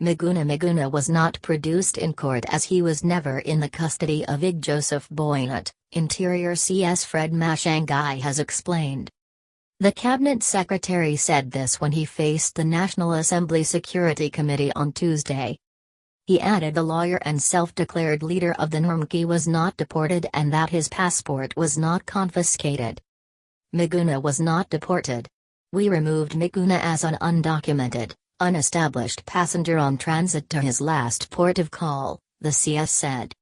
Miguna Miguna was not produced in court as he was never in the custody of IG Joseph Boinnet, Interior CS Fred Matiang'i has explained. The cabinet secretary said this when he faced the National Assembly Security Committee on Tuesday. He added the lawyer and self-declared leader of the NRMKe was not deported and that his passport was not confiscated. Miguna was not deported. We removed Miguna as an undocumented, unestablished passenger on transit to his last port of call, the CS said.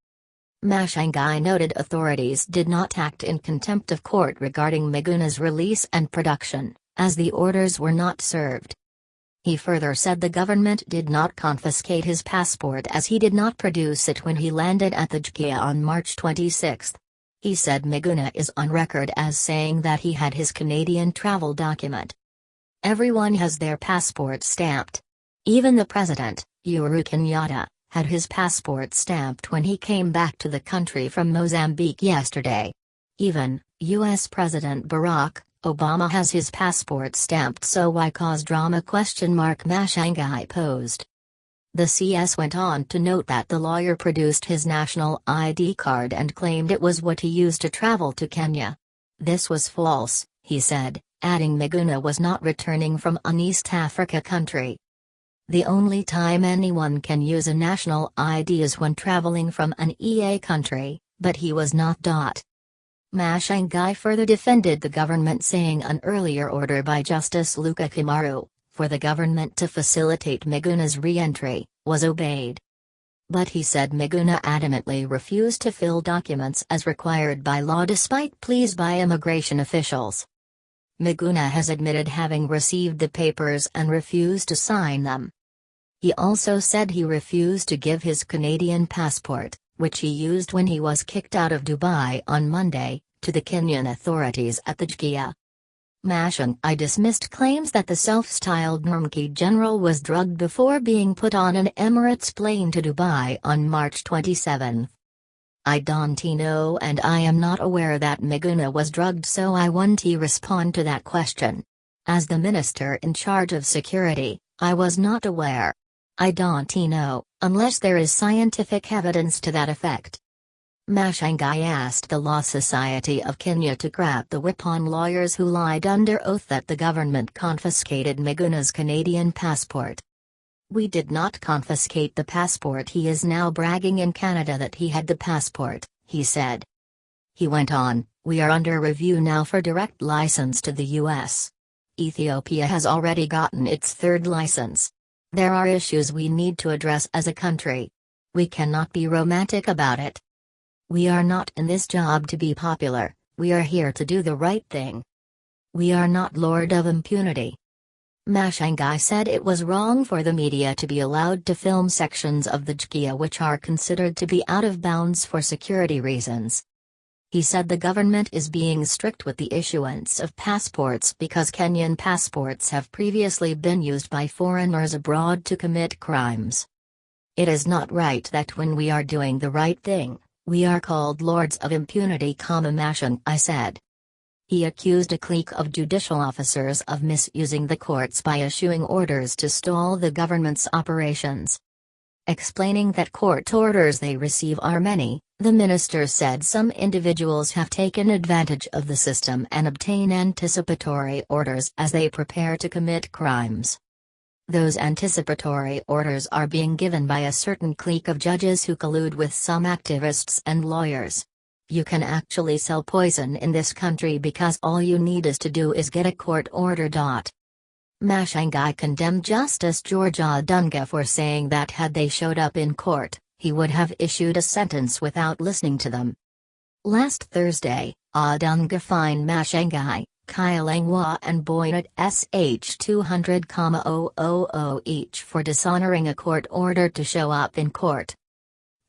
Matiang'i noted authorities did not act in contempt of court regarding Miguna's release and production, as the orders were not served. He further said the government did not confiscate his passport as he did not produce it when he landed at the JKIA on March 26. He said Miguna is on record as saying that he had his Canadian travel document. Everyone has their passport stamped. Even the president, Uhuru Kenyatta, had his passport stamped when he came back to the country from Mozambique yesterday. Even, U.S. President Barack Obama has his passport stamped, so why cause drama? Matiang'i posed. The CS went on to note that the lawyer produced his national ID card and claimed it was what he used to travel to Kenya. This was false, he said, adding Miguna was not returning from an East Africa country. The only time anyone can use a national ID is when traveling from an EA country, but he was not. Matiang'i further defended the government, saying an earlier order by Justice Luka Kimaru, for the government to facilitate Miguna's re-entry, was obeyed. But he said Miguna adamantly refused to fill documents as required by law despite pleas by immigration officials. Miguna has admitted having received the papers and refused to sign them. He also said he refused to give his Canadian passport, which he used when he was kicked out of Dubai on Monday, to the Kenyan authorities at the JKIA. Matiang'i dismissed claims that the self-styled NRMKe general was drugged before being put on an Emirates plane to Dubai on March 27. I don't know, and I am not aware that Miguna was drugged, so I won't respond to that question. As the minister in charge of security, I was not aware. I don't know, unless there is scientific evidence to that effect. Matiang'i asked the Law Society of Kenya to crack the whip on lawyers who lied under oath that the government confiscated Miguna's Canadian passport. We did not confiscate the passport. He is now bragging in Canada that he had the passport, he said. He went on, we are under review now for direct license to the U.S. Ethiopia has already gotten its third license. There are issues we need to address as a country. We cannot be romantic about it. We are not in this job to be popular, we are here to do the right thing. We are not lord of impunity. Matiang'i said it was wrong for the media to be allowed to film sections of the JKIA which are considered to be out of bounds for security reasons. He said the government is being strict with the issuance of passports because Kenyan passports have previously been used by foreigners abroad to commit crimes. It is not right that when we are doing the right thing, we are called lords of impunity, Matiang'i said. He accused a clique of judicial officers of misusing the courts by issuing orders to stall the government's operations. Explaining that court orders they receive are many, the minister said some individuals have taken advantage of the system and obtain anticipatory orders as they prepare to commit crimes. Those anticipatory orders are being given by a certain clique of judges who collude with some activists and lawyers. You can actually sell poison in this country because all you need is to do is get a court order. Matiang'i condemned Justice George Odunga for saying that had they showed up in court, he would have issued a sentence without listening to them. Last Thursday, Odunga fined Matiang'i, Kyailangwa and Boinnet Sh 200,000 each for dishonoring a court order to show up in court.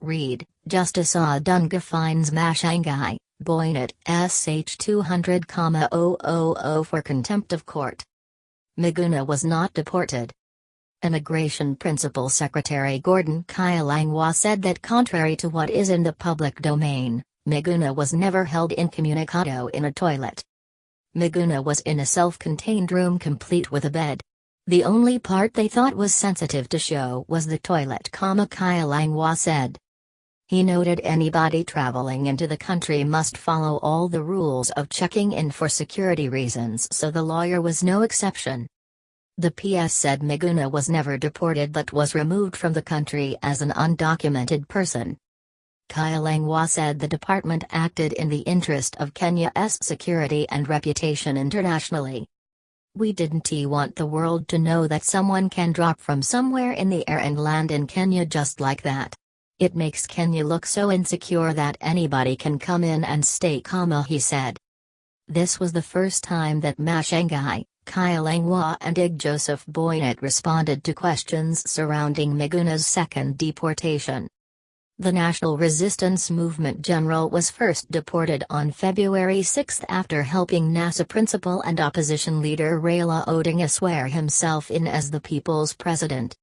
Read, Justice Odunga fines Matiang'i, Boinnet Sh 200,000 for contempt of court. Miguna was not deported. Immigration Principal Secretary Gordon Kyailangwa said that contrary to what is in the public domain, Miguna was never held incommunicado in a toilet. Miguna was in a self-contained room complete with a bed. The only part they thought was sensitive to show was the toilet, Kaya Langwa said. He noted anybody traveling into the country must follow all the rules of checking in for security reasons, so the lawyer was no exception. The PS said Miguna was never deported but was removed from the country as an undocumented person. Kaya Langwa said the department acted in the interest of Kenya's security and reputation internationally. We didn't want the world to know that someone can drop from somewhere in the air and land in Kenya just like that. It makes Kenya look so insecure that anybody can come in and stay, he said. This was the first time that Matiang'i, Kaya Langwa and IG Joseph Boinnet responded to questions surrounding Miguna's second deportation. The National Resistance Movement general was first deported on February 6 after helping NASA principal and opposition leader Raila Odinga swear himself in as the people's president.